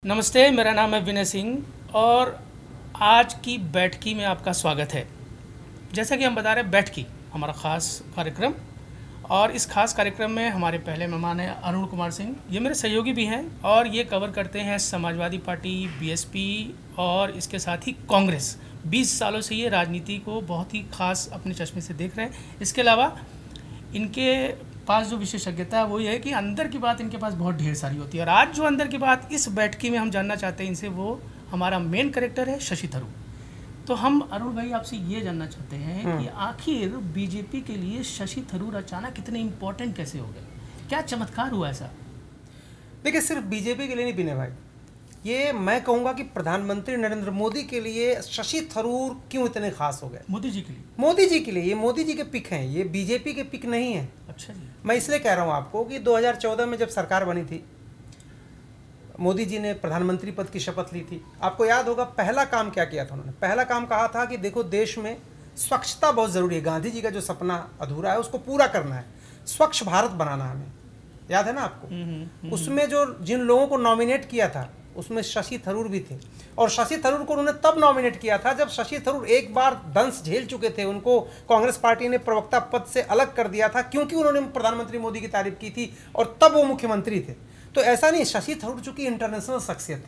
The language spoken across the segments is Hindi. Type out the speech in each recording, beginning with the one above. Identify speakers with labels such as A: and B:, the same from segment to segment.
A: नमस्ते, मेरा नाम है विनय सिंह और आज की बैठकी में आपका स्वागत है। जैसा कि हम बता रहे हैं, बैठकी हमारा ख़ास कार्यक्रम, और इस खास कार्यक्रम में हमारे पहले मेहमान हैं अरुण कुमार सिंह। ये मेरे सहयोगी भी हैं और ये कवर करते हैं समाजवादी पार्टी, बीएसपी और इसके साथ ही कांग्रेस। 20 सालों से ये राजनीति को बहुत ही ख़ास अपने चश्मे से देख रहे हैं। इसके अलावा इनके पास जो विशेषज्ञता है वो ये है कि अंदर की बात इनके पास बहुत ढेर सारी होती है। और आज जो अंदर की बात इस बैठकी में हम जानना चाहते हैं इनसे, वो हमारा मेन कैरेक्टर है शशि थरूर। तो हम अरुण भाई आपसे ये जानना चाहते हैं कि आखिर बीजेपी के लिए शशि थरूर अचानक इतने इम्पोर्टेंट कैसे हो गए? क्या चमत्कार हुआ ऐसा?
B: देखिए, सिर्फ बीजेपी के लिए नहीं विनय भाई, ये मैं कहूँगा कि प्रधानमंत्री नरेंद्र मोदी के लिए शशि थरूर क्यों इतने खास हो गए।
A: मोदी जी के लिए?
B: मोदी जी के लिए। ये मोदी जी के पिक हैं, ये बीजेपी के पिक नहीं है।
A: अच्छा जी।
B: मैं इसलिए कह रहा हूँ आपको कि 2014 में जब सरकार बनी थी, मोदी जी ने प्रधानमंत्री पद की शपथ ली थी। आपको याद होगा पहला काम क्या किया था उन्होंने? पहला काम कहा था कि देखो, देश में स्वच्छता बहुत ज़रूरी है। गांधी जी का जो सपना अधूरा है उसको पूरा करना है, स्वच्छ भारत बनाना है हमें। याद है ना आपको? उसमें जो जिन लोगों को नॉमिनेट किया था उसमें शशि थरूर भी थे। और शशि थरूर को उन्होंने तब नॉमिनेट किया था जब शशि थरूर एक बार दंश झेल चुके थे। उनको कांग्रेस पार्टी ने प्रवक्ता पद से अलग कर दिया था क्योंकि उन्होंने प्रधानमंत्री मोदी की तारीफ की थी और तब वो मुख्यमंत्री थे। तो ऐसा नहीं, शशि थरूर चूंकि इंटरनेशनल शख्सियत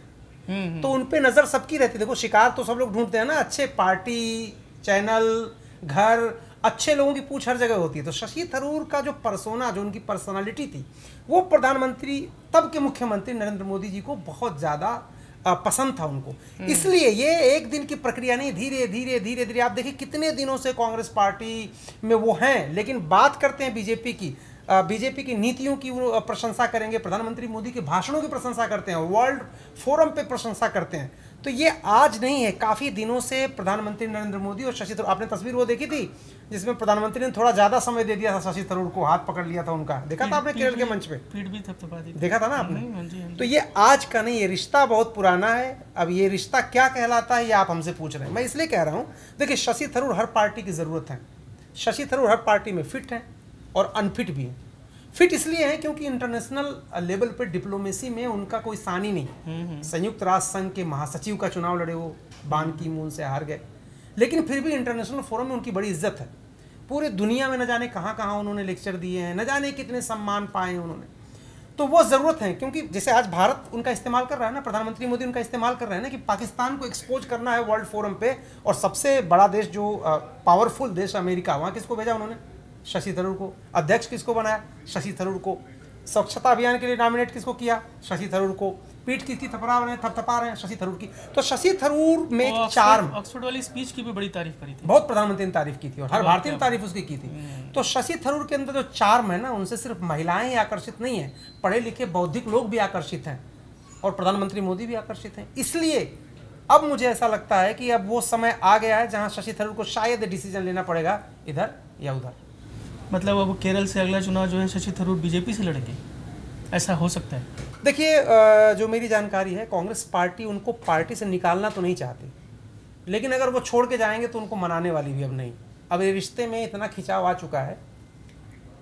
B: है तो उन पे नज़र सबकी रहती है। देखो, शिकार तो सब लोग ढूंढते हैं ना, अच्छे पार्टी, चैनल, घर, अच्छे लोगों की पूछ हर जगह होती है। तो शशि थरूर का जो पर्सोना, जो उनकी पर्सनालिटी थी, वो प्रधानमंत्री, तब के मुख्यमंत्री नरेंद्र मोदी जी को बहुत ज़्यादा पसंद था उनको। इसलिए ये एक दिन की प्रक्रिया नहीं, धीरे धीरे धीरे धीरे आप देखिए कितने दिनों से कांग्रेस पार्टी में वो हैं। लेकिन बात करते हैं बीजेपी की, बीजेपी की नीतियों की वो प्रशंसा करेंगे, प्रधानमंत्री मोदी के भाषणों की प्रशंसा करते हैं, वर्ल्ड फोरम पे प्रशंसा करते हैं। तो ये आज नहीं है, काफ़ी दिनों से प्रधानमंत्री नरेंद्र मोदी और शशि थरूर, आपने तस्वीर वो देखी थी जिसमें प्रधानमंत्री ने थोड़ा ज़्यादा समय दे दिया था शशि थरूर को, हाथ पकड़ लिया था उनका, देखा था आपने केरल के मंच पे?
A: पीठ भी थपथपा दी,
B: देखा था ना आपने? तो ये आज का नहीं, ये रिश्ता बहुत पुराना है। अब ये रिश्ता क्या कहलाता है ये आप हमसे पूछ रहे हैं, मैं इसलिए कह रहा हूँ। देखिए, शशि थरूर हर पार्टी की ज़रूरत है। शशि थरूर हर पार्टी में फिट हैं और अनफिट भी हैं। फिट इसलिए है क्योंकि इंटरनेशनल लेवल पे डिप्लोमेसी में उनका कोई सानी नहीं। संयुक्त राष्ट्र संघ के महासचिव का चुनाव लड़े, वो बान की मून से हार गए, लेकिन फिर भी इंटरनेशनल फोरम में उनकी बड़ी इज्जत है। पूरे दुनिया में न जाने कहाँ कहाँ उन्होंने लेक्चर दिए हैं, न जाने कितने सम्मान पाए हैं उन्होंने। तो वो ज़रूरत है, क्योंकि जैसे आज भारत उनका इस्तेमाल कर रहा है ना, प्रधानमंत्री मोदी उनका इस्तेमाल कर रहे हैं ना, कि पाकिस्तान को एक्सपोज करना है वर्ल्ड फोरम पे। और सबसे बड़ा देश जो पावरफुल देश अमेरिका, वहाँ किसको भेजा उन्होंने? शशि थरूर को। अध्यक्ष किसको बनाया? शशि थरूर को। स्वच्छता अभियान के लिए नॉमिनेट किसको किया? शशि थरूर को। पीठ किसकी थपरा रहे हैं, थपथपा रहे हैं? शशि थरूर की। तो शशि थरूर में एक चार्म,
A: ऑक्सफोर्ड वाली स्पीच की भी बड़ी तारीफ करी थी,
B: बहुत प्रधानमंत्री ने तारीफ की थी और हर भारतीय ने तारीफ उसकी की थी। तो शशि थरूर के अंदर जो चार्म है ना, उनसे सिर्फ महिलाएं ही आकर्षित नहीं है, पढ़े लिखे बौद्धिक लोग भी आकर्षित हैं और प्रधानमंत्री मोदी भी आकर्षित हैं। इसलिए अब मुझे ऐसा लगता है कि अब वो समय आ गया है जहाँ शशि थरूर को शायद डिसीजन लेना पड़ेगा, इधर या उधर।
A: मतलब अब केरल से अगला चुनाव जो है शशि थरूर बीजेपी से लड़ेंगे, ऐसा हो सकता है?
B: देखिए, जो मेरी जानकारी है, कांग्रेस पार्टी उनको पार्टी से निकालना तो नहीं चाहती, लेकिन अगर वो छोड़ के जाएंगे तो उनको मनाने वाली भी अब नहीं। अब ये रिश्ते में इतना खिंचाव आ चुका है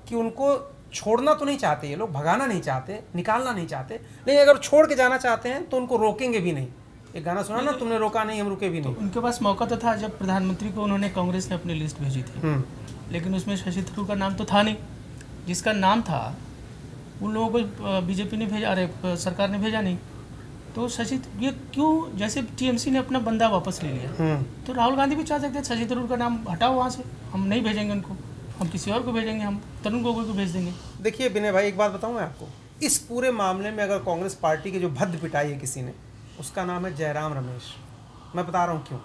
B: कि उनको छोड़ना तो नहीं चाहते, ये लोग भगाना नहीं चाहते, निकालना नहीं चाहते, लेकिन अगर छोड़ के जाना चाहते हैं तो उनको रोकेंगे भी नहीं। एक गाना सुना ना, तुमने रोका नहीं हम रुके भी नहीं।
A: तो उनके पास मौका तो था जब प्रधानमंत्री को उन्होंने कांग्रेस ने अपनी लिस्ट भेजी थी, लेकिन उसमें शशि थरूर का नाम तो था नहीं। जिसका नाम था उन लोगों को बीजेपी ने भेजा, अरे सरकार ने भेजा नहीं। तो शशि, ये क्यों, जैसे टीएमसी ने अपना बंदा वापस ले लिया, तो राहुल गांधी भी चाह सकते हैं शशि थरूर का नाम हटाओ वहाँ से, हम नहीं भेजेंगे उनको, हम किसी और को भेजेंगे, हम तरुण गोगोई को भेज देंगे।
B: देखिए विनय भाई, एक बात बताऊँ मैं आपको, इस पूरे मामले में अगर कांग्रेस पार्टी की जो भद्द पिटाई है किसी ने, उसका नाम है जयराम रमेश। मैं बता रहा हूँ क्यों।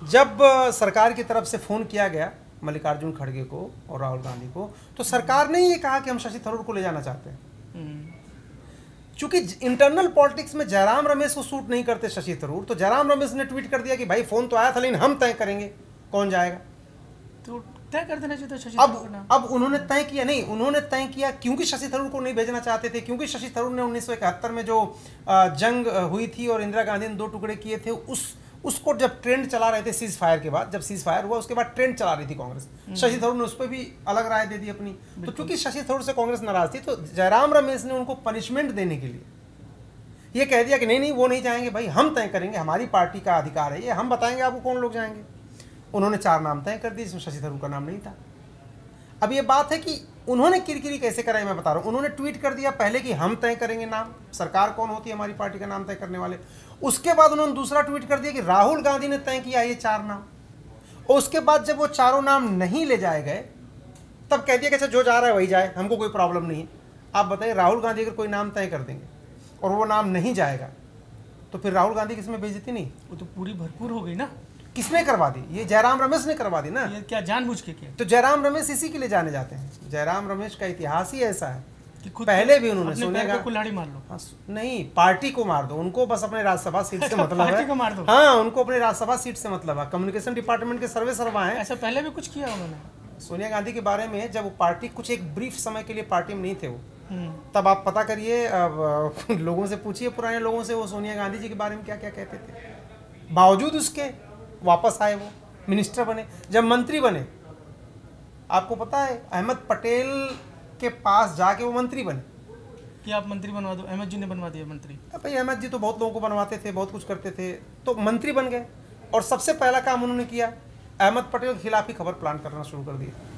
B: जब सरकार की तरफ से फ़ोन किया गया मल्लिकार्जुन खड़गे को और राहुल गांधी को, तो सरकार ने ये कहा कि हम शशि थरूर को ले जाना चाहते हैं। चूंकि इंटरनल पॉलिटिक्स में जयराम रमेश को सूट नहीं करते शशि थरूर, तो जयराम रमेश ने ट्वीट कर दिया कि भाई फ़ोन तो आया था, लेकिन हम तय करेंगे कौन जाएगा।
A: तो तय कर देना चाहिए शशि थरूर का नाम।
B: अब उन्होंने तय किया नहीं, उन्होंने तय किया क्योंकि शशि थरूर को नहीं भेजना चाहते थे, क्योंकि शशि थरूर ने 1971 में जो जंग हुई थी और इंदिरा गांधी ने 2 टुकड़े किए थे, उसको जब ट्रेंड चला रहे थे सीज फायर के बाद, जब सीज फायर हुआ उसके बाद ट्रेंड चला रही थी कांग्रेस, शशि थरूर ने उस पर भी अलग राय दे दी अपनी। तो क्योंकि शशि थरूर से कांग्रेस नाराज थी, तो जयराम रमेश ने उनको पनिशमेंट देने के लिए ये कह दिया कि नहीं नहीं वो नहीं जाएंगे, भाई हम तय करेंगे, हमारी पार्टी का अधिकार है ये, हम बताएंगे आपको कौन लोग जाएंगे। उन्होंने 4 नाम तय कर दिए, इसमें शशि थरूर का नाम नहीं था। अब ये बात है कि उन्होंने किरकिरी कैसे कराई, मैं बता रहा हूँ। उन्होंने ट्वीट कर दिया पहले कि हम तय करेंगे नाम, सरकार कौन होती है हमारी पार्टी का नाम तय करने वाले। उसके बाद उन्होंने दूसरा ट्वीट कर दिया कि राहुल गांधी ने तय किया ये 4 नाम। और उसके बाद जब वो चारों नाम नहीं ले जाए गए तब कह दिया कि अच्छा जो जा रहा है वही जाए, हमको कोई प्रॉब्लम नहीं है। आप बताइए, राहुल गांधी अगर कोई नाम तय कर देंगे और वो नाम नहीं जाएगा तो फिर राहुल गांधी किसमें बेइज्जती नहीं?
A: वो तो पूरी भरपूर हो गई ना।
B: किसने करवा दी? ये जयराम रमेश ने करवा दी ना।
A: ये क्या जानबूझ के किया?
B: तो जयराम रमेश इसी के लिए जाने जाते हैं। जयराम रमेश का इतिहास ही ऐसा है
A: कि खुद
B: पहले भी उन्होंने सोनिया
A: गांधी कुल्हाड़ी मार लो।
B: हाँ, नहीं, पार्टी को मार दो, उनको बस अपने राज्यसभा सीट से मतलब
A: पार्टी
B: है।
A: को मार दो।
B: हाँ, उनको अपने राज्यसभा सीट से मतलब है। कम्युनिकेशन डिपार्टमेंट के सर्वा हैं।
A: ऐसा पहले भी कुछ किया उन्होंने
B: सोनिया गांधी के बारे में, जब वो पार्टी कुछ एक ब्रीफ समय के लिए पार्टी में नहीं थे वो, तब आप पता करिए, अब लोगों से पूछिए, पुराने लोगों से, वो सोनिया गांधी जी के बारे में क्या क्या कहते थे। बावजूद उसके वापस आए, वो मिनिस्टर बने। जब मंत्री बने, आपको पता है अहमद पटेल के पास जाके वो मंत्री बने
A: कि आप मंत्री बनवा दो। अहमद जी ने बनवा दिया मंत्री।
B: भाई अहमद जी तो बहुत लोगों को बनवाते थे, बहुत कुछ करते थे, तो मंत्री बन गए। और सबसे पहला काम उन्होंने किया, अहमद पटेल के खिलाफ ही खबर प्लान करना शुरू कर दिया।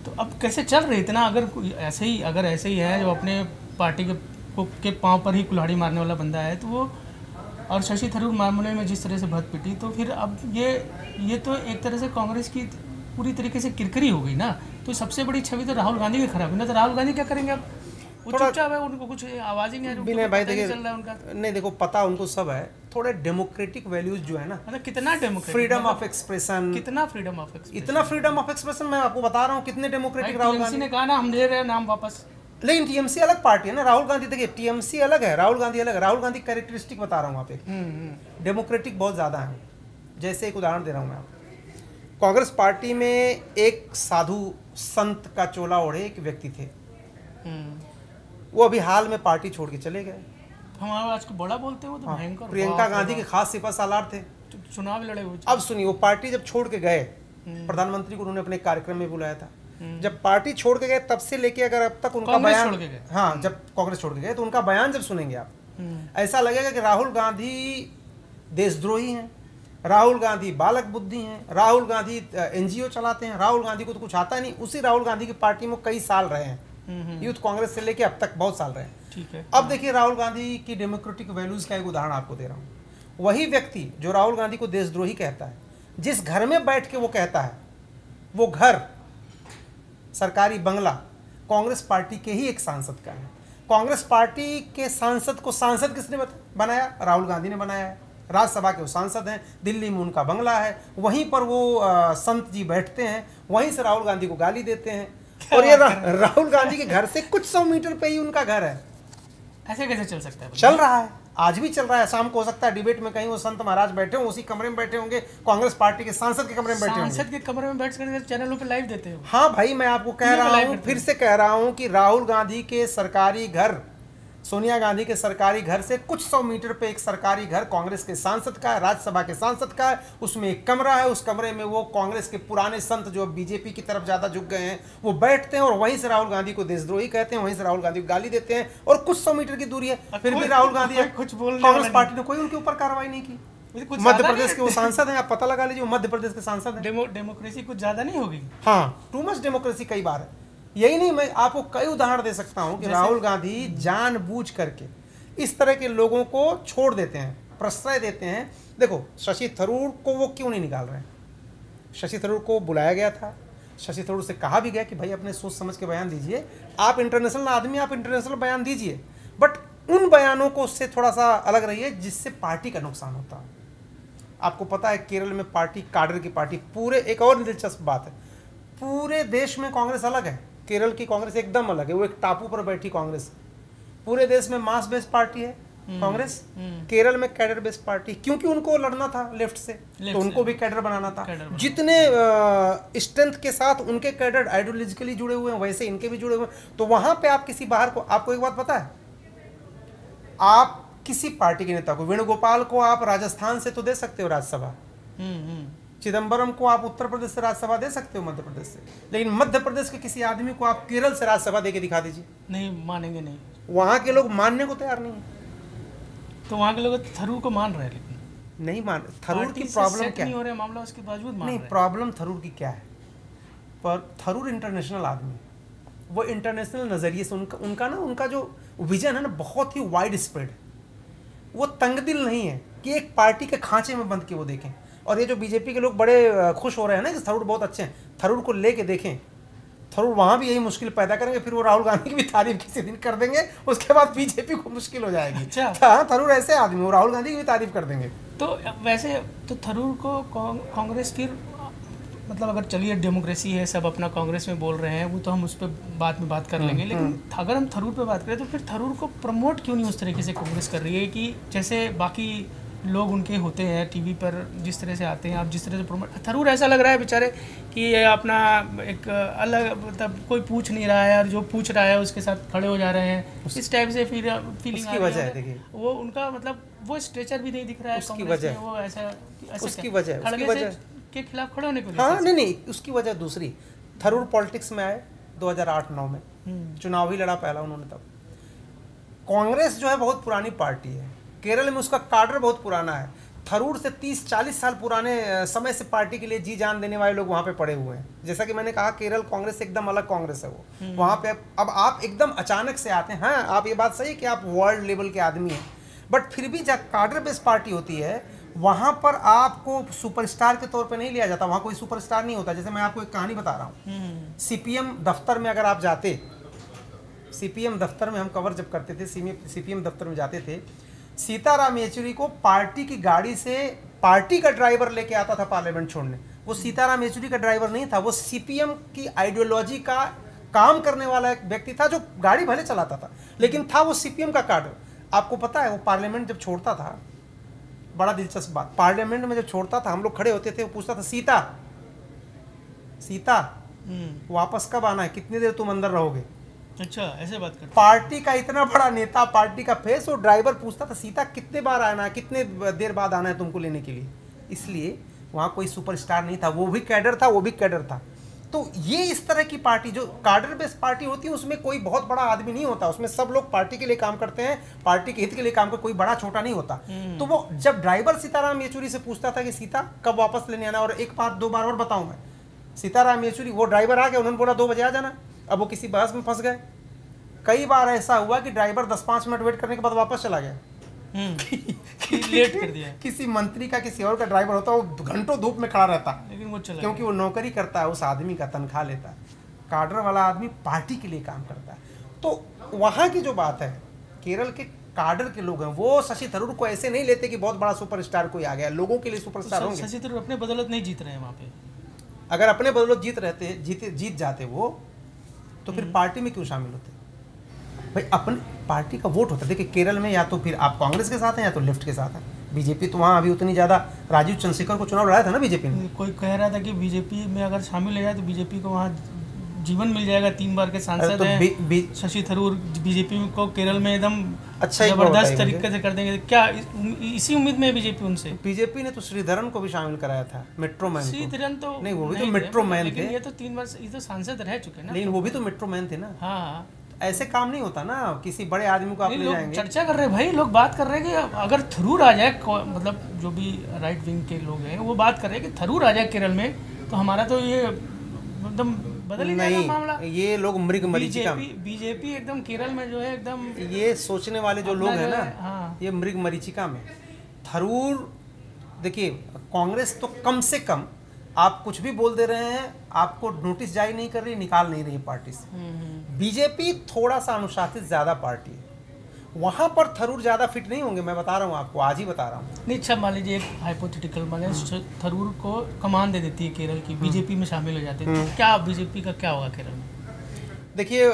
A: तो अब कैसे चल रही इतना? अगर ऐसे ही है जो अपने पार्टी के पांव पर ही कुल्हाड़ी मारने वाला बंदा है, तो वो, और शशि थरूर मामले में जिस तरह से भत पिटी, तो फिर अब ये तो एक तरह से कांग्रेस की पूरी तरीके से किरकिरी हो गई ना। तो सबसे बड़ी छवि तो राहुल गांधी की खराब हुई ना। तो राहुल गांधी क्या करेंगे अब? वो चुपचाप है, उनको कुछ आवाज ही नहीं आ रही।
B: विनय भाई देखिए,
A: चल रहा है उनका।
B: नहीं देखो, पता उनको सब है। थोड़े डेमोक्रेटिक वैल्यूज जो है ना,
A: मतलब कितना डेमोक्रेटिक,
B: फ्रीडम ऑफ एक्सप्रेशन,
A: कितना फ्रीडम ऑफ एक्सप्रेशन,
B: इतना फ्रीडम ऑफ एक्सप्रेशन मैं आपको बता रहा हूँ कितने डेमोक्रेटिक राहुल गांधी
A: ने कहा ना हम ले रहे हैं नाम वापस।
B: लेकिन टीएमसी अलग पार्टी है ना। राहुल गांधी देखिए, टीएमसी अलग है, राहुल गांधी अलग है। राहुल गांधी कैरेक्टरिस्टिक बता रहा हूँ आप, एक डेमोक्रेटिक बहुत ज़्यादा है। जैसे एक उदाहरण दे रहा हूँ मैं आपको। कांग्रेस पार्टी में एक साधु संत का चोला ओढ़े एक व्यक्ति थे, वो अभी हाल में पार्टी छोड़ के चले गए।
A: हमारा आज को बड़ा बोलते हैं वो तो भयंकर।
B: प्रियंका गांधी के खास सिपा सालार थे,
A: चुनाव लड़े हुए।
B: अब सुनिए, वो पार्टी जब छोड़ के गए, प्रधानमंत्री को उन्होंने अपने कार्यक्रम में बुलाया था। जब पार्टी छोड़ के गए तब से लेके अगर अब तक उनका बयान, हाँ, जब कांग्रेस छोड़ के गए तो उनका बयान जब सुनेंगे आप, ऐसा लगेगा कि राहुल गांधी देशद्रोही हैं, राहुल गांधी बालक बुद्धि हैं, राहुल गांधी एनजीओ चलाते हैं, राहुल गांधी को तो कुछ आता नहीं। उसी राहुल गांधी की पार्टी में कई साल रहे हैं, यूथ कांग्रेस से लेके अब तक बहुत साल रहे हैं।
A: ठीक है।
B: अब देखिए, राहुल गांधी की डेमोक्रेटिक वैल्यूज का एक उदाहरण आपको दे रहा हूँ। वही व्यक्ति जो राहुल गांधी को देशद्रोही कहता है, जिस घर में बैठ के वो कहता है, वो घर, सरकारी बंगला, कांग्रेस पार्टी के ही एक सांसद का है। कांग्रेस पार्टी के सांसद को सांसद किसने बनाया? राहुल गांधी ने बनाया है। राज्यसभा के वो सांसद हैं, दिल्ली में उनका बंगला है, वहीं पर वो संत जी बैठते हैं, वहीं से राहुल गांधी को गाली देते हैं। और ये राहुल गांधी के घर से कुछ 100 मीटर पे ही उनका घर है।
A: ऐसे कैसे चल सकता है?
B: चल रहा है, आज भी चल रहा है। शाम को हो सकता है डिबेट में कहीं वो संत महाराज बैठे हों, उसी कमरे में बैठे होंगे, कांग्रेस पार्टी के सांसद के कमरे में बैठे होंगे।
A: सांसद के कमरे में बैठ कर चैनलों पे लाइव देते हो?
B: हाँ भाई, मैं आपको कह रहा हूँ, फिर से कह रहा हूँ कि राहुल गांधी के सरकारी घर, सोनिया गांधी के सरकारी घर से कुछ 100 मीटर पे एक सरकारी घर कांग्रेस के सांसद का है, राज्यसभा के सांसद का है। उसमें एक कमरा है, उस कमरे में वो कांग्रेस के पुराने संत जो बीजेपी की तरफ ज्यादा झुक गए हैं वो बैठते हैं, और वहीं से राहुल गांधी को देशद्रोही कहते हैं, वहीं से राहुल गांधी को गाली देते हैं। और कुछ 100 मीटर की दूरी है, फिर भी राहुल गांधी
A: कुछ बोल,
B: कांग्रेस पार्टी ने कोई उनके ऊपर कार्रवाई नहीं की। मध्य प्रदेश के वो सांसद हैं, आप पता लगा लीजिए, मध्य प्रदेश के सांसद हैं।
A: डेमोक्रेसी कुछ ज्यादा नहीं होगी?
B: हाँ, टू मच डेमोक्रेसी कई बार है। यही नहीं, मैं आपको कई उदाहरण दे सकता हूं कि राहुल गांधी जानबूझ करके इस तरह के लोगों को छोड़ देते हैं, प्रश्रय देते हैं। देखो, शशि थरूर को वो क्यों नहीं निकाल रहे हैं? शशि थरूर को बुलाया गया था, शशि थरूर से कहा भी गया कि भाई अपने सोच समझ के बयान दीजिए, आप इंटरनेशनल आदमी, आप इंटरनेशनल बयान दीजिए, बट उन बयानों को उससे थोड़ा सा अलग रहिए जिससे पार्टी का नुकसान होता है। आपको पता है केरल में पार्टी, काडर की पार्टी, पूरे, एक और दिलचस्प बात है, पूरे देश में कांग्रेस अलग है, केरल की कांग्रेस एकदम अलग है, वो एक टापू पर बैठी कांग्रेस। पूरे देश में मास बेस्ड पार्टी है कांग्रेस, केरल में कैडर बेस्ड पार्टी, क्योंकि उनको लड़ना था लेफ्ट से, तो उनको भी कैडर बनाना था। जितने स्ट्रेंथ के साथ उनके कैडर आइडियोलॉजिकली जुड़े हुए हैं, वैसे इनके भी जुड़े हुए हैं। तो वहां पे आप किसी बाहर को, आपको एक बात पता है, आप किसी पार्टी के नेता को, वेणुगोपाल को आप राजस्थान से तो दे सकते हो राज्यसभा, चिदम्बरम को आप उत्तर प्रदेश से राज्यसभा दे सकते हो, मध्य प्रदेश से, लेकिन मध्य प्रदेश के किसी आदमी को आप केरल से राज्यसभा देके दिखा दीजिए,
A: नहीं मानेंगे, नहीं,
B: वहां के लोग मानने को तैयार नहीं है।
A: तो वहाँ के लोग थरूर को मान रहे हैं, लेकिन
B: नहीं मान। थरूर
A: पार्टी
B: की
A: से
B: प्रॉब्लम
A: सेट
B: क्या
A: नहीं
B: है?
A: हो रहा है मामला, उसके बावजूद मान
B: नहीं,
A: रहे हैं।
B: प्रॉब्लम थरूर की क्या है? पर थरूर इंटरनेशनल आदमी है, वो इंटरनेशनल नज़रिए से उनका जो विजन है ना बहुत ही वाइड स्प्रेड है। वो तंगदिल नहीं है कि एक पार्टी के खांचे में बंद के वो देखें। और ये जो बीजेपी के लोग बड़े खुश हो रहे हैं ना कि थरूर बहुत अच्छे हैं, थरूर को लेके देखें, थरूर वहाँ भी यही मुश्किल पैदा करेंगे, फिर वो राहुल गांधी की भी तारीफ किसी दिन कर देंगे, उसके बाद बीजेपी को मुश्किल हो जाएगी।
A: अच्छा।
B: हाँ, थरूर ऐसे आदमी, वो राहुल गांधी की भी तारीफ कर देंगे।
A: तो वैसे तो थरूर को कांग्रेस फिर, मतलब अगर चलिए डेमोक्रेसी है, सब अपना कांग्रेस में बोल रहे हैं, वो तो हम उस पर बाद में बात कर लेंगे, लेकिन अगर हम थरूर पे बात करें तो फिर थरूर को प्रमोट क्यों नहीं उस तरीके से कांग्रेस कर रही है कि जैसे बाकी लोग उनके होते हैं टीवी पर जिस तरह से आते हैं, आप जिस तरह से प्रमोट, थरूर ऐसा लग रहा है बेचारे कि ये अपना एक अलग, मतलब कोई पूछ नहीं रहा है और जो पूछ रहा है उसके साथ खड़े हो जा रहे हैं, इस टाइप से फिर फीलिंग
B: उसकी वजह है, देखिए
A: वो उनका मतलब वो स्ट्रेचर भी नहीं दिख रहा है
B: उसकी
A: कांग्रेस
B: वजह
A: में, वो ऐसा
B: उसकी वजह
A: के खिलाफ खड़े होने को
B: हाँ, नहीं, उसकी वजह दूसरी। थरूर पॉलिटिक्स में आए 2008-9 में, चुनाव ही लड़ा पहला उन्होंने। तब कांग्रेस जो है बहुत पुरानी पार्टी है, केरल में उसका काडर बहुत पुराना है। थरूर से 30-40 साल पुराने समय से पार्टी के लिए जी जान देने वाले लोग वहाँ पे पड़े हुए हैं। जैसा कि मैंने कहा, केरल कांग्रेस एकदम अलग कांग्रेस है वो। वहाँ पे अब आप एकदम अचानक से आते हैं। हाँ, आप ये बात सही है कि आप वर्ल्ड लेवल के आदमी हैं, बट फिर भी जब काडर बेस्ड पार्टी होती है वहाँ पर आपको सुपरस्टार के तौर पे नहीं लिया जाता। वहाँ कोई सुपरस्टार नहीं होता। जैसे मैं आपको एक कहानी बता रहा हूँ, सीपीएम दफ्तर में अगर आप जाते, सीपीएम दफ्तर में हम कवर जब करते थे, सीपीएम दफ्तर में जाते थे, सीताराम येचुरी को पार्टी की गाड़ी से पार्टी का ड्राइवर लेके आता था पार्लियामेंट छोड़ने। वो सीताराम येचुरी का ड्राइवर नहीं था, वो सीपीएम की आइडियोलॉजी का काम करने वाला एक व्यक्ति था, जो गाड़ी भले चलाता था लेकिन था वो सीपीएम का काडर। आपको पता है वो पार्लियामेंट जब छोड़ता था, बड़ा दिलचस्प बात, पार्लियामेंट में जब छोड़ता था हम लोग खड़े होते थे, वो पूछता था, सीता वापस कब आना है, कितनी देर तुम अंदर रहोगे।
A: अच्छा, ऐसे बात करते।
B: पार्टी का इतना बड़ा नेता, पार्टी का फेस, वो ड्राइवर पूछता था, सीता कितने बार आना है, कितने देर बाद आना है तुमको लेने के लिए। इसलिए वहाँ कोई सुपरस्टार नहीं था, वो भी कैडर था, वो भी कैडर था। तो ये इस तरह की पार्टी जो कार्डर बेस्ड पार्टी होती है, उसमें कोई बहुत बड़ा आदमी नहीं होता, उसमें सब लोग पार्टी के लिए काम करते हैं, पार्टी के हित के लिए काम करते, कोई बड़ा छोटा नहीं होता। तो वो जब ड्राइवर सीताराम येचुरी से पूछता था कि सीता कब वापस लेने आना, और एक बार 2 बार और बताऊं मैं, सीताराम येचुरी, वो ड्राइवर आ गया, उन्होंने बोला 2 बजे आ जाना। अब वो किसी बहस में फंस गए। कई बार ऐसा हुआ कि ड्राइवर 10-5 मिनट वेट करने के बाद वापस चला गया।
A: लेट कर दिया।
B: किसी मंत्री का, किसी और का ड्राइवर होता, वो घंटों धूप में खड़ा रहता,
A: लेकिन वो चला,
B: क्योंकि वो नौकरी करता है, उस आदमी का तनख्वाह लेता है। कार्डर वाला आदमी पार्टी के लिए काम करता है। तो वहाँ की जो बात है, केरल के कार्डर के लोग हैं, वो शशि थरूर को ऐसे नहीं लेते कि बहुत बड़ा सुपरस्टार कोई आ गया, लोगों के लिए सुपरस्टार होंगे।
A: शशि थरूर अपने बदौलत नहीं जीत रहे हैं वहाँ पे।
B: अगर अपने बदौलत जीत जाते वो, तो फिर पार्टी में क्यों शामिल होते भाई? अपने पार्टी का वोट होता है। देखिए केरल में या तो फिर आप कांग्रेस के साथ हैं या तो लेफ्ट के साथ हैं। बीजेपी तो वहाँ अभी उतनी ज़्यादा, राजीव चंद्रशेखर को चुनाव लड़ाया था ना बीजेपी ने।
A: कोई कह रहा था कि बीजेपी में अगर शामिल हो जाए तो बीजेपी को वहाँ जीवन मिल जाएगा, 3 बार के सांसद
B: तो
A: हैं शशि थरूर, बीजेपी को केरल में एकदम
B: अच्छा
A: जबरदस्त तरीके से कर देंगे। क्या इसी उम्मीद में बीजेपी उनसे?
B: बीजेपी ने तो श्रीधरन को भी शामिल कराया था, मेट्रो मैन।
A: श्रीधरन तो
B: नहीं, वो भी तो मेट्रो मैन थे।
A: ये तो 3 वर्ष, ये तो सांसद रह चुके ना।
B: लेकिन वो भी तो मेट्रो मैन थे ना।
A: हाँ,
B: ऐसे काम नहीं होता ना, किसी बड़े आदमी को आप ले जाएंगे।
A: चर्चा कर रहे हैं भाई, लोग बात कर रहे हैं कि अगर थरूर आ जाए, मतलब जो भी राइट विंग के लोग हैं वो बात कर रहे हैं कि थरूर आ जाए केरल में तो हमारा तो ये एकदम बदल ही जाएगा मामला।
B: ये लोग मृग मरीचिका,
A: बीजेपी एकदम केरल में जो है एकदम,
B: ये सोचने वाले जो लोग हैं ना,
A: हाँ,
B: ये मृग मरीचिका में। थरूर, देखिए कांग्रेस तो कम से कम आप कुछ भी बोल दे रहे हैं, आपको नोटिस जारी नहीं कर रही, निकाल नहीं रही पार्टी से। बीजेपी थोड़ा सा अनुशासित ज़्यादा पार्टी है, वहाँ पर थरूर ज़्यादा फिट नहीं होंगे। मैं बता रहा हूँ आपको, आज ही बता रहा हूँ।
A: नहीं, अच्छा मान लीजिए एक हाइपोथेटिकल, मान लीजिए थरूर को कमान दे देती है केरल की, बीजेपी में शामिल हो जाते हैं, तो क्या बीजेपी का क्या होगा केरल में?
B: देखिए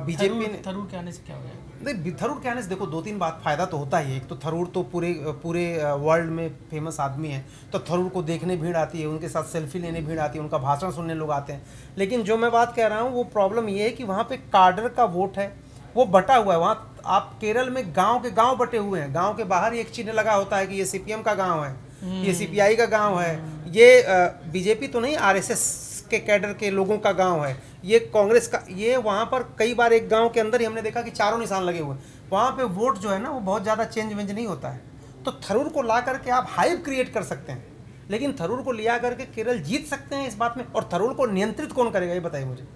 B: बीजेपी ने,
A: थरूर के आने से क्या हो जाएगा?
B: नहीं, थरूर के आने से देखो 2-3 बात फ़ायदा तो होता ही है। एक तो थरूर तो पूरे वर्ल्ड में फेमस आदमी है, तो थरूर को देखने भीड़ आती है, उनके साथ सेल्फी लेने भीड़ आती है, उनका भाषण सुनने लोग आते हैं। लेकिन जो मैं बात कह रहा हूँ, वो प्रॉब्लम ये है कि वहाँ पे कार्डर का वोट है, वो बटा हुआ है। वहाँ आप केरल में गाँव के गाँव बटे हुए हैं, गाँव के बाहर ही एक चिन्ह लगा होता है कि ये सीपीएम का गाँव है, ये सीपीआई का गाँव है, ये बीजेपी तो नहीं, आरएसएस के कैडर के लोगों का गांव है, ये कांग्रेस का। ये वहाँ पर कई बार एक गांव के अंदर ही हमने देखा कि 4 निशान लगे हुए। वहाँ पे वोट जो है ना वो बहुत ज़्यादा चेंज वेंज नहीं होता है। तो थरूर को ला करके आप हाइप क्रिएट कर सकते हैं, लेकिन थरूर को लिया करके केरल जीत सकते हैं इस बात में? और थरूर को नियंत्रित कौन करेगा ये बताइए मुझे।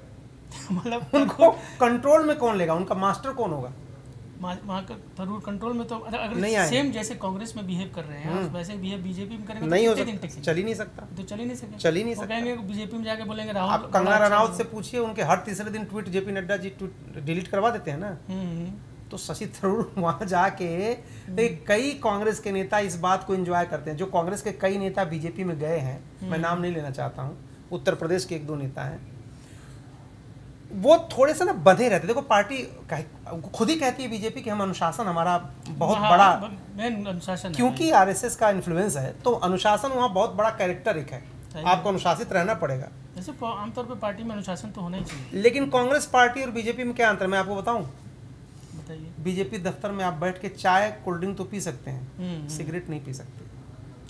A: मतलब
B: उनको कंट्रोल में कौन लेगा, उनका मास्टर कौन होगा?
A: वहाँ का थरूर कंट्रोल में तो
B: नहीं
A: अगर
B: आएंगे।
A: सेम जैसे कांग्रेस में बिहेव कर रहे हैं वैसे बिहेव बीजेपी में करेंगे
B: नहीं हो
A: तो कितने दिन
B: सकता,
A: टिकेंगे?
B: चल ही नहीं सकता,
A: तो चल ही नहीं सके।
B: चल ही नहीं
A: वो
B: सकता।
A: कहेंगे बीजेपी में जाके बोलेंगे राहुल।
B: आप कंगना रनौत से पूछिए, उनके हर तीसरे दिन tweet JP Nadda ji tweet delete करवा देते हैं ना। तो शशि थरूर वहाँ जाके कई कांग्रेस के नेता इस बात को एंजॉय करते हैं। जो कांग्रेस के कई नेता बीजेपी में गए हैं, मैं नाम नहीं लेना चाहता हूँ, उत्तर प्रदेश के एक दो नेता हैं, वो थोड़े से ना बंधे रहते। देखो पार्टी खुद ही कहती है बीजेपी कि हम अनुशासन हमारा बहुत बड़ा
A: मेन अनुशासन है।
B: क्योंकि आरएसएस का इन्फ्लुएंस है, तो अनुशासन वहाँ बहुत बड़ा कैरेक्टर एक है, आपको अनुशासित रहना पड़ेगा।
A: जैसे आमतौर पे पार्टी में अनुशासन तो होना ही चाहिए।
B: लेकिन कांग्रेस पार्टी और बीजेपी में क्या अंतर, मैं आपको बताऊं?
A: बताइए।
B: बीजेपी दफ्तर में आप बैठ के चाय कोल्ड ड्रिंक तो पी सकते हैं, सिगरेट नहीं पी सकते।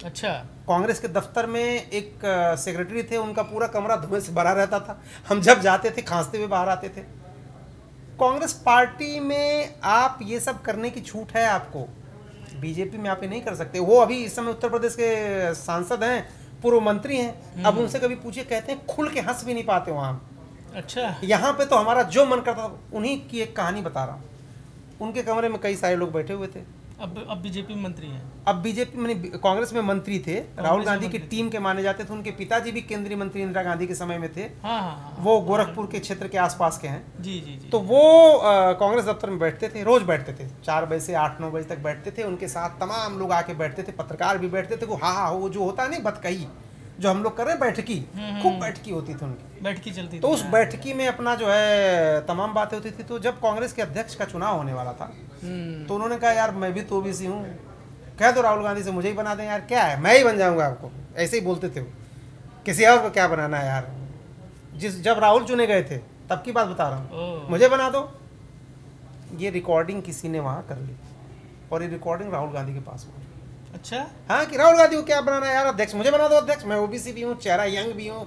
A: अच्छा।
B: कांग्रेस के दफ्तर में एक सेक्रेटरी थे, उनका पूरा कमरा धुएं से भरा रहता था, हम जब जाते थे खांसते हुए बाहर आते थे। कांग्रेस पार्टी में आप ये सब करने की छूट है आपको, बीजेपी में आप ये नहीं कर सकते। वो अभी इस समय उत्तर प्रदेश के सांसद हैं, पूर्व मंत्री हैं, अब उनसे कभी पूछिए, कहते हैं खुल के हंस भी नहीं पाते वहाँ। अच्छा। यहाँ पे तो हमारा जो मन करता था, उन्हीं की एक कहानी बता रहा हूँ। उनके कमरे में कई सारे लोग बैठे हुए थे।
A: अब बीजेपी में मंत्री हैं।
B: अब बीजेपी में, कांग्रेस में मंत्री थे, राहुल गांधी की टीम के माने जाते थे। उनके पिताजी भी केंद्रीय मंत्री इंदिरा गांधी के समय में थे।
A: हाँ।
B: वो गोरखपुर के क्षेत्र के आसपास के हैं।
A: जी।
B: तो वो कांग्रेस दफ्तर में बैठते थे, रोज बैठते थे, 4 बजे से 8-9 बजे तक बैठते थे। उनके साथ तमाम लोग आके बैठते थे, पत्रकार भी बैठते थे। वो हाँ वो जो होता है ना बतकही, जो हम लोग कर रहे हैं बैठकी, खूब बैठकी होती थी उनकी,
A: बैठकी चलती थी।
B: तो उस बैठकी में अपना जो है तमाम बातें होती थी। तो जब कांग्रेस के अध्यक्ष का चुनाव होने वाला था, तो उन्होंने कहा यार मैं भी तो ओबीसी हूँ, कह दो राहुल गांधी से मुझे ही बना दें यार, क्या है मैं ही बन जाऊंगा आपको। ऐसे ही बोलते थे वो, किसी और को क्या बनाना है यार। जब राहुल चुने गए थे तब की बात बता रहा हूँ, मुझे बना दो। ये रिकॉर्डिंग किसी ने वहाँ कर ली और ये रिकॉर्डिंग राहुल गांधी के पास हुई।
A: अच्छा।
B: हाँ, कि राहुल गांधी को क्या बनाना है यार, अध्यक्ष मुझे बना दो अध्यक्ष, मैं ओबीसी भी हूँ, चेहरा यंग भी हूँ,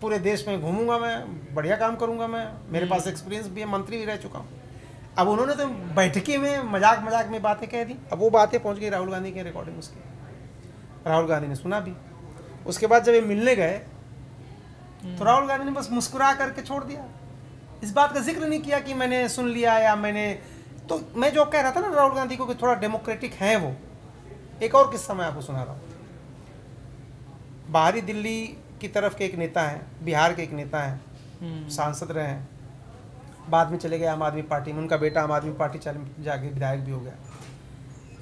B: पूरे देश में घूमूंगा, मैं बढ़िया काम करूंगा, मैं मेरे पास एक्सपीरियंस भी है, मंत्री भी रह चुका हूँ। अब उन्होंने तो बैठकी में मजाक में बातें कह दी। अब वो बातें पहुँच गई राहुल गांधी की रिकॉर्डिंग उसकी, राहुल गांधी ने सुना भी। उसके बाद जब ये मिलने गए तो राहुल गांधी ने बस मुस्कुरा करके छोड़ दिया, इस बात का जिक्र नहीं किया कि मैंने सुन लिया या मैंने। तो मैं जो कह रहा था ना राहुल गांधी को कि थोड़ा डेमोक्रेटिक है वो। एक और किस्सा मैं आपको सुना रहा हूँ। बाहरी दिल्ली की तरफ के एक नेता हैं, बिहार के एक नेता हैं, सांसद रहे हैं, बाद में चले गए आम आदमी पार्टी में, उनका बेटा आम आदमी पार्टी जाके विधायक भी हो गया।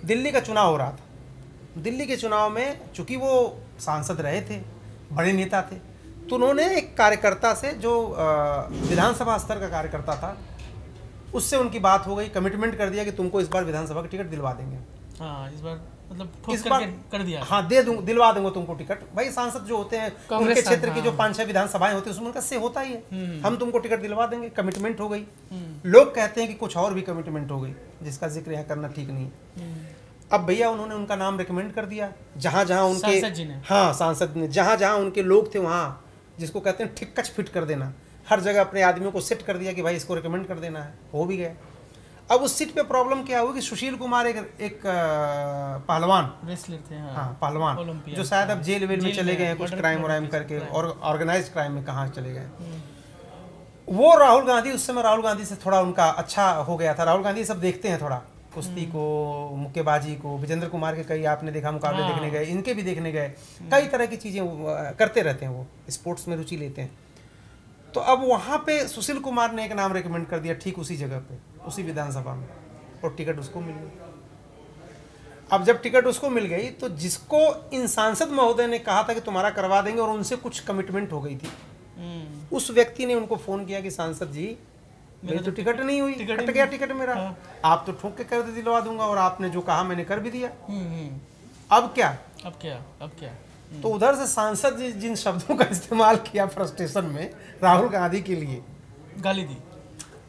B: दिल्ली का चुनाव हो रहा था। दिल्ली के चुनाव में चूंकि वो सांसद रहे थे, बड़े नेता थे, तो उन्होंने एक कार्यकर्ता से, जो विधानसभा स्तर का कार्यकर्ता था, उससे उनकी बात हो गई, कमिटमेंट कर दिया कि तुमको इस बार विधानसभा का टिकट दिलवा देंगे।
A: हाँ, इस बार मतलब
B: इस बार
A: कर दिया।
B: हाँ, दिलवा देंगे तुमको टिकट। भाई सांसद जो होते हैं उनके क्षेत्र की जो 5-6 विधानसभाएं होती है उसमें उनका से होता ही है, हम तुमको टिकट दिलवा देंगे। कमिटमेंट हो गई। लोग कहते हैं कि कुछ और भी कमिटमेंट हो गई, जिसका जिक्र यहाँ करना ठीक नहीं है। अब भैया उन्होंने उनका नाम रिकमेंड कर दिया, जहाँ जहाँ उनके सांसद ने जहाँ जहाँ उनके लोग थे वहाँ, जिसको कहते हैं ठिक्कच फिट कर देना, हर जगह अपने आदमियों को सेट कर दिया कि भाई इसको रिकमेंड कर देना है। हो भी गया। अब उस सीट पे प्रॉब्लम क्या हुई कि सुशील कुमार एक पहलवान
A: रेसलर थे।
B: हाँ, पहलवान, जो शायद अब जेल वेल में चले गए हैं कुछ क्राइम व्राइम करके, और ऑर्गेनाइज क्राइम में कहाँ चले गए। वो राहुल गांधी, उस समय राहुल गांधी से थोड़ा उनका अच्छा हो गया था। राहुल गांधी सब देखते हैं, थोड़ा कुश्ती को, मुक्केबाजी को, विजेंद्र कुमार के कई आपने देखा मुकाबले देखने गए, इनके भी देखने गए, कई तरह की चीज़ें करते रहते हैं, वो स्पोर्ट्स में रुचि लेते हैं। तो अब वहाँ पे सुशील कुमार ने एक नाम रिकमेंड कर दिया, ठीक उसी जगह पे, उसी विधानसभा में, और टिकट उसको मिल गई। अब जब टिकट उसको मिल गई तो जिसको इन सांसद महोदय ने कहा था कि तुम्हारा करवा देंगे और उनसे कुछ कमिटमेंट हो गई थी, उस व्यक्ति ने उनको फोन किया कि सांसद जी मेरी तो टिकट नहीं हुई, कट गया टिकट मेरा। हाँ। आप तो ठोक के कर दिलवा दूंगा, और आपने जो कहा मैंने कर भी दिया, अब क्या। तो उधर से सांसद जिन शब्दों का इस्तेमाल किया फ्रस्ट्रेशन में राहुल गांधी के लिए,
A: गाली दी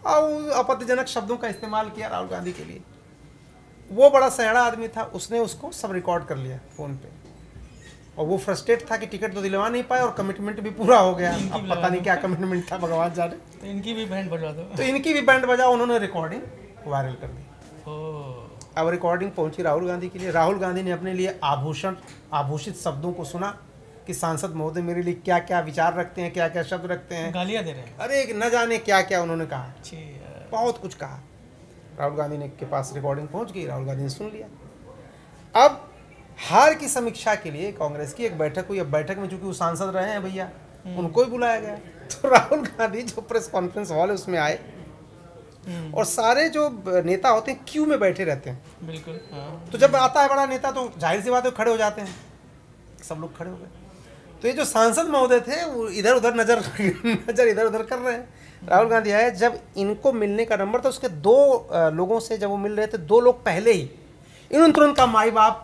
B: और आपत्तिजनक शब्दों का इस्तेमाल किया राहुल गांधी के लिए। वो बड़ा सयाना आदमी था, उसने उसको सब रिकॉर्ड कर लिया फ़ोन पे, और वो फ्रस्ट्रेट था कि टिकट तो दिलवा नहीं पाए और कमिटमेंट भी पूरा हो गया। अब पता नहीं क्या कमिटमेंट था, भगवान जाने।
A: तो इनकी भी बैंड बजा दो।
B: तो इनकी भी बैंड बजा, उन्होंने रिकॉर्डिंग वायरल कर दी। अब रिकॉर्डिंग पहुंची राहुल गांधी के लिए। राहुल गांधी ने अपने लिए आभूषित शब्दों को सुना कि सांसद महोदय मेरे लिए क्या क्या विचार रखते हैं, क्या क्या शब्द रखते हैं,
A: गालियाँ दे रहे हैं।
B: अरे न जाने क्या क्या उन्होंने कहा,
A: अच्छी
B: बहुत कुछ कहा। राहुल गांधी ने के पास रिकॉर्डिंग पहुंच गई, राहुल गांधी ने सुन लिया। अब हार की समीक्षा के लिए कांग्रेस की एक बैठक हुई। अब बैठक में चूंकि वो सांसद रहे हैं भैया, उनको ही बुलाया गया। तो राहुल गांधी जो प्रेस कॉन्फ्रेंस हॉल है उसमें आए, और सारे जो नेता होते हैं क्यू में बैठे रहते हैं।
A: बिल्कुल हाँ।
B: तो जब आता है बड़ा नेता तो जाहिर सी बात है खड़े हो जाते हैं, सब लोग खड़े हो गए। तो ये जो सांसद महोदय थे वो इधर उधर नजर इधर उधर कर रहे हैं। राहुल गांधी आए, जब इनको मिलने का नंबर था उसके 2 लोगों से जब वो मिल रहे थे, 2 लोग पहले ही इन्होंने तुरंत कहा माई बाप,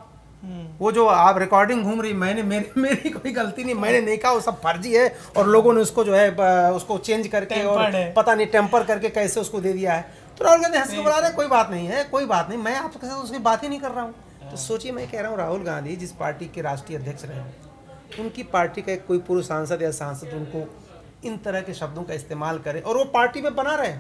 B: वो जो आप रिकॉर्डिंग घूम रही, मेरी कोई गलती नहीं, मैंने नहीं कहा, वो सब फर्जी है, और लोगों ने उसको जो है उसको चेंज करके और पता नहीं टेम्पर करके कैसे उसको दे दिया है। तो राहुल गांधी हंस के बोला रहे कोई बात नहीं है, कोई बात नहीं, मैं आपके साथ उसकी बात ही नहीं कर रहा हूँ। तो सोचिए, मैं कह रहा हूँ राहुल गांधी जिस पार्टी के राष्ट्रीय अध्यक्ष रहे, उनकी पार्टी का एक कोई पूर्व सांसद या सांसद उनको इन तरह के शब्दों का इस्तेमाल करे और वो पार्टी में बना रहे,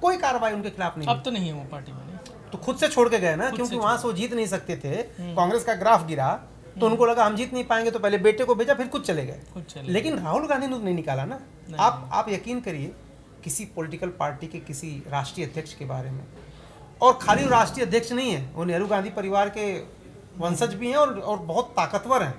B: कोई कार्रवाई उनके खिलाफ नहीं।
A: अब तो नहीं है वो पार्टी में,
B: तो खुद से छोड़ के गए ना, क्योंकि वहां से वो जीत नहीं सकते थे। कांग्रेस का ग्राफ गिरा तो उनको लगा हम जीत नहीं पाएंगे, तो पहले बेटे को भेजा, फिर खुद चले गए। लेकिन राहुल गांधी ने तो नहीं निकाला ना। आप यकीन करिए, किसी पॉलिटिकल पार्टी के किसी राष्ट्रीय अध्यक्ष के बारे में, और खाली राष्ट्रीय अध्यक्ष नहीं है, वो नेहरू गांधी परिवार के वंशज भी हैं और बहुत ताकतवर हैं।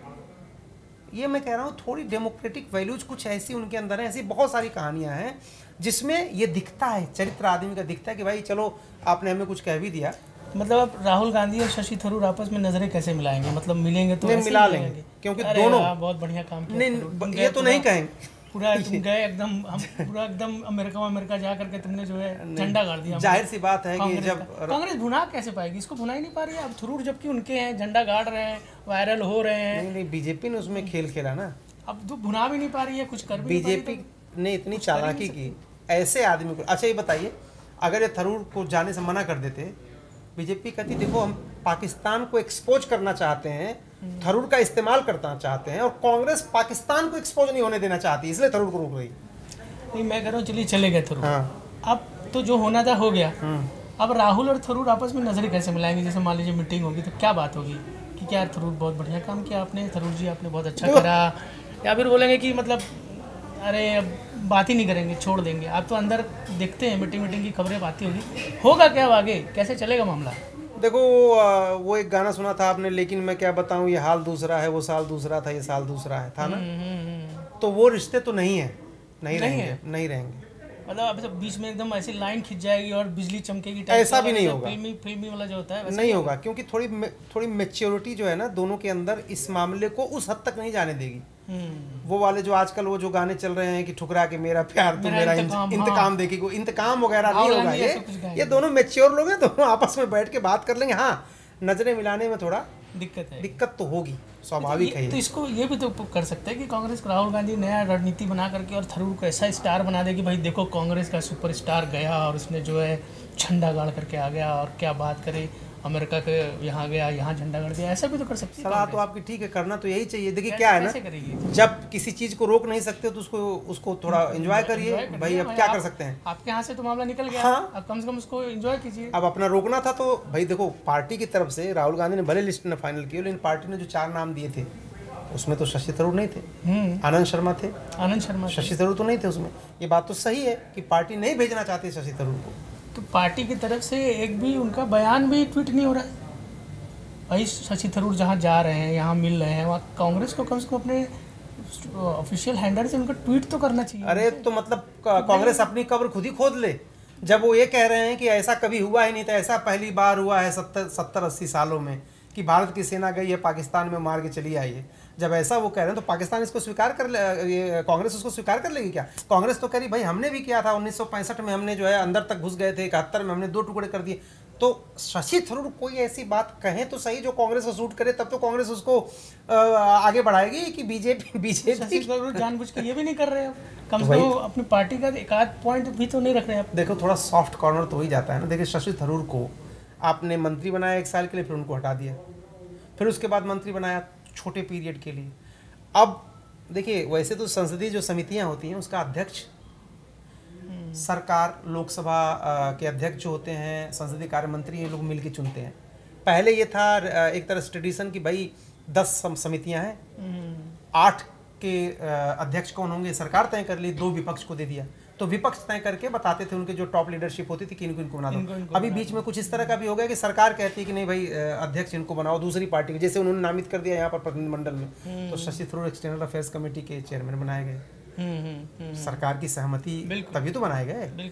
B: ये मैं कह रहा हूँ, थोड़ी डेमोक्रेटिक वैल्यूज कुछ ऐसी उनके अंदर है। ऐसी बहुत सारी कहानियां हैं जिसमें ये दिखता है, चरित्र आदमी का दिखता है कि भाई चलो आपने हमें कुछ कह भी दिया।
A: मतलब अब राहुल गांधी और शशि थरूर आपस में नजरें कैसे मिलाएंगे? मतलब मिलेंगे तो
B: नहीं, मिला लेंगे, क्योंकि दोनों
A: बहुत बढ़िया काम किया।
B: नहीं, ये तो नहीं कहेंगे
A: पूरा तुम गए एकदम, हम पूरा एकदम अमेरिका जा करके तुमने जो है झंडा गाड़ दिया।
B: जाहिर सी बात है कि जब
A: कांग्रेस भुना कैसे पाएगी, इसको भुना ही नहीं पा रही है। अब थरूर जबकि उनके हैं, झंडा गाड़ रहे हैं, वायरल हो रहे हैं।
B: नहीं, बीजेपी ने उसमें खेल खेला ना।
A: अब तो भुना भी नहीं पा रही है, कुछ कर भी
B: बीजेपी ने इतनी चालाकी की ऐसे आदमी को। अच्छा ये बताइए, अगर ये थरूर को जाने से मना कर देते, बीजेपी कहती देखो हम पाकिस्तान को एक्सपोज करना चाहते हैं, थरूर का इस्तेमाल करना चाहते हैं, और कांग्रेस पाकिस्तान को एक्सपोज नहीं होने देना चाहती, इसलिए थरूर को रोक रही।
A: नहीं, मैं कह रहा हूँ चलिए चले गए थरूर।
B: हाँ।
A: अब तो जो होना था हो गया। अब राहुल और थरूर आपस में नजरें कैसे मिलाएंगे? जैसे मान लीजिए मीटिंग होगी तो क्या बात होगी कि क्या थरूर बहुत बढ़िया काम किया आपने, थरूर जी आपने बहुत अच्छा करा, या फिर बोलेंगे कि मतलब अरे अब बात ही नहीं करेंगे, छोड़ देंगे। आप तो अंदर देखते हैं मीटिंग की खबरें आती होगी, होगा क्या आगे, कैसे चलेगा मामला?
B: देखो वो एक गाना सुना था आपने, लेकिन मैं क्या बताऊं, ये हाल दूसरा है, वो साल दूसरा था, ये साल दूसरा है, था ना। तो वो रिश्ते तो नहीं है, नहीं रहेंगे।
A: मतलब अब तो बीच में एकदम ऐसी लाइन खिंच जाएगी और बिजली चमकेगी,
B: ऐसा भी नहीं होगा।
A: फिल्मी वाला जो होता है
B: नहीं होगा, क्योंकि थोड़ी मैच्योरिटी जो है ना दोनों के अंदर, इस मामले को उस हद तक नहीं जाने देगी। वो वाले जो आजकल वो जो गाने चल रहे हैं कि ठुकरा के मेरा प्यार तो मेरा इंतकाम देखेगी, इंतकाम वगैरह नहीं होगा। ये दोनों मैच्योर लोग हैं, दोनों आपस में बैठ के बात कर लेंगे। हाँ, नजरें मिलाने में थोड़ा दिक्कत तो होगी, स्वाभाविक है।
A: तो इसको ये भी तो कर सकते हैं कि कांग्रेस राहुल गांधी नया रणनीति बना करके और थरूर को ऐसा स्टार बना दे कि भाई देखो कांग्रेस का सुपरस्टार गया और उसने जो है झंडा गाड़ करके आ गया, और क्या बात करे, अमेरिका के यहाँ गया, यहाँ झंडा गाड़ दिया। ऐसा भी तो कर सकते हैं।
B: सलाह तो आपकी ठीक है, करना तो यही चाहिए। देखिए क्या है ना, जब किसी चीज को रोक नहीं सकते तो उसको थोड़ा एंजॉय करिए भाई। अब क्या कर सकते हैं,
A: आपके यहाँ से तो मामला निकल गया।
B: हाँ,
A: अब कम से कम उसको एंजॉय कीजिए।
B: अब अपना रोकना था तो भाई देखो, पार्टी की तरफ से राहुल गांधी ने भले लिस्ट में फाइनल की, लेकिन पार्टी ने जो 4 नाम दिए थे उसमें तो शशि थरूर नहीं थे, आनंद शर्मा थे। शशि थरूर तो नहीं थे उसमें। ये बात तो सही है कि पार्टी नहीं भेजना चाहती शशि थरूर को।
A: तो पार्टी की तरफ से एक भी उनका बयान भी ट्वीट नहीं हो रहा है भाई। शशि थरूर जहाँ जा रहे हैं, यहाँ मिल रहे हैं, वहाँ कांग्रेस को कम से कम अपने ऑफिशियल हैंडल से उनका ट्वीट तो करना चाहिए।
B: अरे तो मतलब कांग्रेस अपनी कब्र खुद ही खोद ले, जब वो ये कह रहे हैं कि ऐसा कभी हुआ ही नहीं था, ऐसा पहली बार हुआ है 70-80 सालों में कि भारत की सेना गई है पाकिस्तान में, मार के चली आई है। जब ऐसा वो कह रहे हैं तो पाकिस्तान इसको स्वीकार कर ले, कांग्रेस उसको स्वीकार कर लेगी क्या? कांग्रेस तो कह रही भाई हमने भी किया था, 1965 में हमने जो है अंदर तक घुस गए थे, 71 में हमने 2 टुकड़े कर दिए। तो शशि थरूर कोई ऐसी बात कहें तो सही जो कांग्रेस को सूट करे, तब तो कांग्रेस उसको आगे बढ़ाएगी कि बीजेपी
A: शशि थरूर जानबूझ के ये भी नहीं कर रहे हैं। कम से कम अपनी पार्टी का एक आध पॉइंट भी तो नहीं रख रहे हैं।
B: देखो थोड़ा सॉफ्ट कॉर्नर तो हो ही जाता है ना। देखिए शशि थरूर को आपने मंत्री बनाया 1 साल के लिए, फिर उनको हटा दिया, फिर उसके बाद मंत्री बनाया छोटे पीरियड के लिए। अब देखिए वैसे तो संसदीय जो समितियां होती हैं उसका अध्यक्ष सरकार, लोकसभा के अध्यक्ष जो होते हैं, संसदीय कार्य मंत्री, ये लोग मिलके चुनते हैं। पहले ये था एक तरह से ट्रेडिशन कि भाई 10 समितियां हैं, 8 के अध्यक्ष कौन होंगे सरकार तय कर ली, 2 विपक्ष को दे दिया। तो विपक्ष तय करके बताते थे उनके जो टॉप लीडरशिप होती थी कि इनको बना दो। अभी बीच में कुछ इस तरह का भी हो गया कि सरकार कहती है कि नहीं भाई अध्यक्ष इनको बनाओ दूसरी पार्टी के, जैसे उन्होंने नामित कर दिया यहाँ पर प्रतिनिधिमंडल में, तो Shashi Tharoor external affairs committee के चेयरमैन बनाए गए। सरकार की सहमति तभी तो बनाए गए।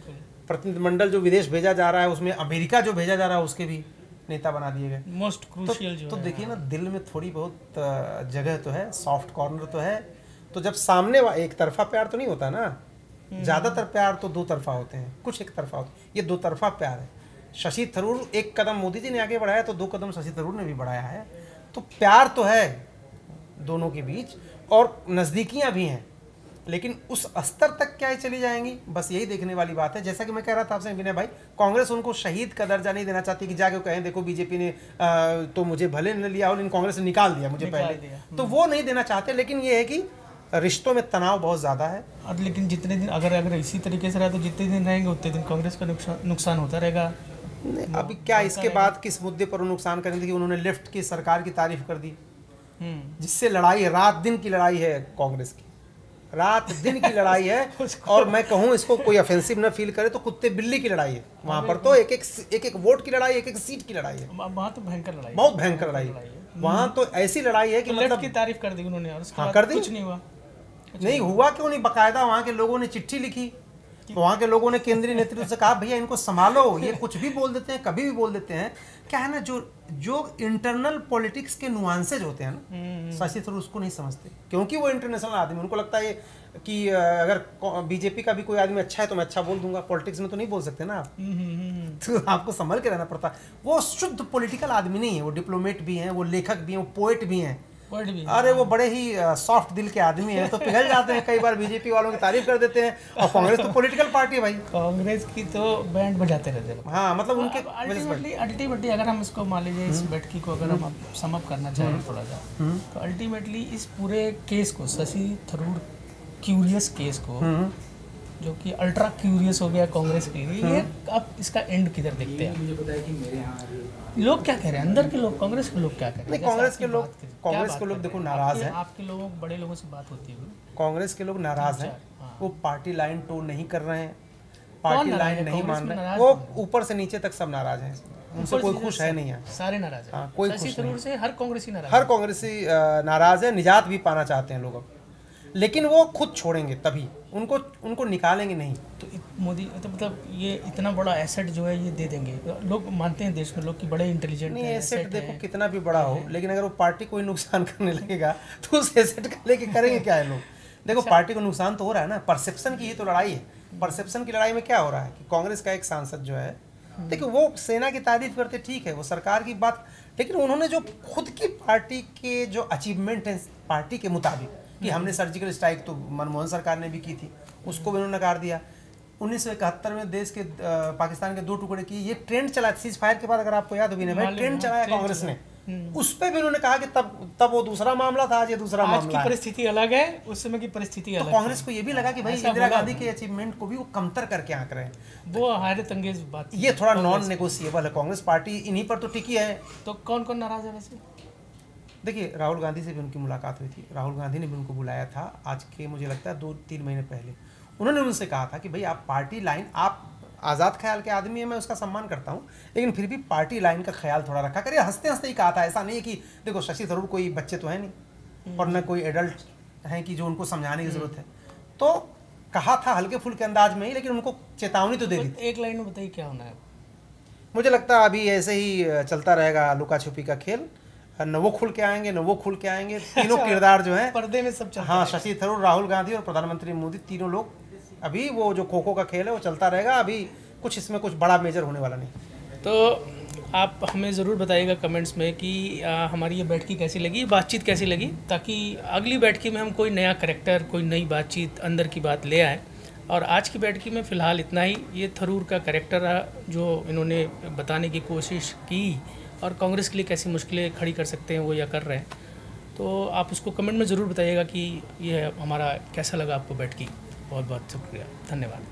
B: प्रतिनिधिमंडल जो विदेश भेजा जा रहा है उसमें अमेरिका जो भेजा जा रहा है उसके भी नेता बना दिए गए।
A: मोस्ट क्रूशियल जो
B: तो देखिए ना, दिल में थोड़ी बहुत जगह तो है, सॉफ्ट कॉर्नर तो है। तो जब सामने एक तरफा प्यार तो नहीं होता ना, ज्यादातर प्यार तो 2 तरफा होते हैं, कुछ एक तरफा होते हैं। ये 2 तरफा प्यार है। शशि थरूर एक कदम मोदी जी ने आगे बढ़ाया तो 2 कदम शशि थरूर ने भी बढ़ाया है। तो प्यार तो है दोनों के बीच और नज़दीकियां भी हैं, लेकिन उस स्तर तक क्या चली जाएंगी, बस यही देखने वाली बात है। जैसा कि मैं कह रहा था आपसे विनय भाई, कांग्रेस उनको शहीद का दर्जा नहीं देना चाहती कि जाके कहें देखो बीजेपी ने तो मुझे भले न लिया और कांग्रेस ने निकाल दिया मुझे पहले, तो वो नहीं देना चाहते। लेकिन ये है कि रिश्तों में तनाव बहुत ज़्यादा है।
A: और लेकिन जितने दिन अगर इसी तरीके से रहा तो जितने दिन रहेंगे उतने दिन कांग्रेस का नुकसान होता रहेगा।
B: अभी क्या इसके बाद किस मुद्दे पर नुकसान करेंगे कि उन्होंने लेफ्ट की सरकार की तारीफ कर दी, जिससे लड़ाई रात दिन की लड़ाई है कांग्रेस की, रात दिन की लड़ाई है। और मैं कहूँ इसको कोई ऑफेंसिव न फील करे तो कुत्ते बिल्ली की लड़ाई है वहाँ पर। तो एक वोट की लड़ाई, एक सीट की लड़ाई है।
A: वहाँ तो भयंकर लड़ाई,
B: बहुत भयंकर लड़ाई है वहाँ। तो ऐसी लड़ाई है कि मतलब
A: की तारीफ कर दी उन्होंने और
B: हाँ कर दी,
A: कुछ नहीं हुआ।
B: नहीं हुआ क्यों नहीं, बकायदा वहाँ के लोगों ने चिट्ठी लिखी, वहाँ के लोगों ने केंद्रीय नेतृत्व से कहा भैया इनको संभालो, ये कुछ भी बोल देते हैं, कभी भी बोल देते हैं। क्या है ना, जो इंटरनल पॉलिटिक्स के नुआंसेज होते हैं ना, शशि थरूर उसको नहीं समझते, क्योंकि वो इंटरनेशनल आदमी, उनको लगता है कि अगर बीजेपी का भी कोई आदमी अच्छा है तो मैं अच्छा बोल दूंगा। पॉलिटिक्स में तो नहीं बोल सकते ना आप, तो आपको संभल के रहना पड़ता। वो शुद्ध पॉलिटिकल आदमी नहीं है, वो डिप्लोमेट भी हैं, वो लेखक भी हैं, वो पोएट भी हैं। अरे वो बड़े ही सॉफ्ट दिल के आदमी हैं, तो पिघल जाते हैं कई बार, बीजेपी वालों की तारीफ कर देते हैं। और कांग्रेस तो पॉलिटिकल पार्टी है भाई,
A: कांग्रेस की तो बैंड बजाते रहते हैं।
B: हाँ मतलब उनके
A: अल्टीमेटली अगर हम इसको मान लीजिए इस बैठकी को अगर हम समअप करना चाहें थोड़ा सा, तो अल्टीमेटली इस पूरे केस को, शशि थरूर क्यूरियस केस को, जो कि अल्ट्रा क्यूरियस हो गया कांग्रेस के लिए, ये अब इसका एंड किधर देखते हैं? मुझे पता है कि मेरे यहाँ लोग क्या कह रहे हैं, अंदर के लोग, कांग्रेस के लोग क्या कह रहे हैं?
B: नहीं, कांग्रेस के लोग देखो नाराज हैं।
A: आपके लोगों, बड़े लोगों से बात होती है,
B: कांग्रेस के लोग नाराज हैं, वो पार्टी लाइन टोन नहीं कर रहे हैं, पार्टी लाइन नहीं मान रहे हैं, वो ऊपर से नीचे तक सब नाराज हैं, उनसे कोई खुश है नहीं है,
A: सारे नाराज हैं।
B: कोई खुश नहीं
A: से हर कांग्रेसी नाराज,
B: हर कांग्रेसी नाराज है, निजात भी पाना चाहते हैं लोग, लेकिन वो खुद छोड़ेंगे तभी, उनको निकालेंगे नहीं।
A: तो मोदी तो मतलब ये इतना बड़ा एसेट जो है ये दे देंगे, लोग मानते हैं देश में लोग कि बड़े इंटेलिजेंट
B: नहीं, एसेट देखो कितना भी बड़ा हो, लेकिन अगर वो पार्टी को नुकसान करने लगेगा तो उस एसेट का लेके करेंगे क्या है लोग? देखो पार्टी को नुकसान तो हो रहा है ना, परसेप्शन की ही तो लड़ाई है। परसेप्शन की लड़ाई में क्या हो रहा है कि कांग्रेस का एक सांसद जो है, देखिए वो सेना की तारीफ करते, ठीक है, वो सरकार की बात, लेकिन उन्होंने जो खुद की पार्टी के जो अचीवमेंट हैं पार्टी के मुताबिक, कि हमने सर्जिकल स्ट्राइक तो मनमोहन सरकार ने भी की थी, उसको भी उन्होंने नकार दिया। 1971 में देश के पाकिस्तान के 2 टुकड़े किए, ये ट्रेंड चला सीज फायर के बाद, अगर आपको याद हो भी नहीं, ट्रेंड चलाया कांग्रेस ने, उस पर भी उन्होंने कहा कि तब वो दूसरा मामला था, आज ये दूसरा मामला है। आज की
A: परिस्थिति अलग है, उस समय की परिस्थिति अलग है।
B: तो कांग्रेस को ये भी लगा कि भाई इंदिरा गांधी के अचीवमेंट को भी वो कमतर करके आंक रहे हैं,
A: वो हैरत अंगेज बात,
B: ये थोड़ा नॉन नेगोशिएबल है। कांग्रेस पार्टी इन्हीं पर तो टिकी है।
A: तो कौन कौन नाराज है वैसे?
B: देखिए राहुल गांधी से भी उनकी मुलाकात हुई थी, राहुल गांधी ने भी उनको बुलाया था आज के मुझे लगता है 2-3 महीने पहले। उन्होंने उनसे कहा था कि भाई आप पार्टी लाइन, आप आज़ाद ख्याल के आदमी है, मैं उसका सम्मान करता हूँ, लेकिन फिर भी पार्टी लाइन का ख्याल थोड़ा रखा करिए। हंसते हंसते ही कहा था, ऐसा नहीं है कि देखो शशि थरूर कोई बच्चे तो है नहीं और न कोई एडल्ट हैं कि जो उनको समझाने की ज़रूरत है, तो कहा था हल्के फुल्के अंदाज में ही, लेकिन उनको चेतावनी तो दे दी।
A: एक लाइन में बताइए क्या होना है?
B: मुझे लगता है अभी ऐसे ही चलता रहेगा लुका छुपी का खेल, न वो खुल के आएंगे न वो खुल के आएंगे, तीनों किरदार जो हैं
A: पर्दे में सब चलता है।
B: हाँ, शशि थरूर, राहुल गांधी और प्रधानमंत्री मोदी, तीनों लोग, अभी वो जो खो खो का खेल है वो चलता रहेगा। अभी कुछ इसमें कुछ बड़ा मेजर होने वाला नहीं।
A: तो आप हमें ज़रूर बताइएगा कमेंट्स में कि हमारी ये बैठकी कैसी लगी, बातचीत कैसी लगी, ताकि अगली बैठकी में हम कोई नया करैक्टर, कोई नई बातचीत, अंदर की बात ले आएँ। और आज की बैठकी में फ़िलहाल इतना ही। ये थरूर का करैक्टर जो इन्होंने बताने की कोशिश की और कांग्रेस के लिए कैसी मुश्किलें खड़ी कर सकते हैं वो या कर रहे हैं, तो आप उसको कमेंट में ज़रूर बताइएगा कि ये हमारा कैसा लगा आपको बैठकी। बहुत बहुत शुक्रिया, धन्यवाद।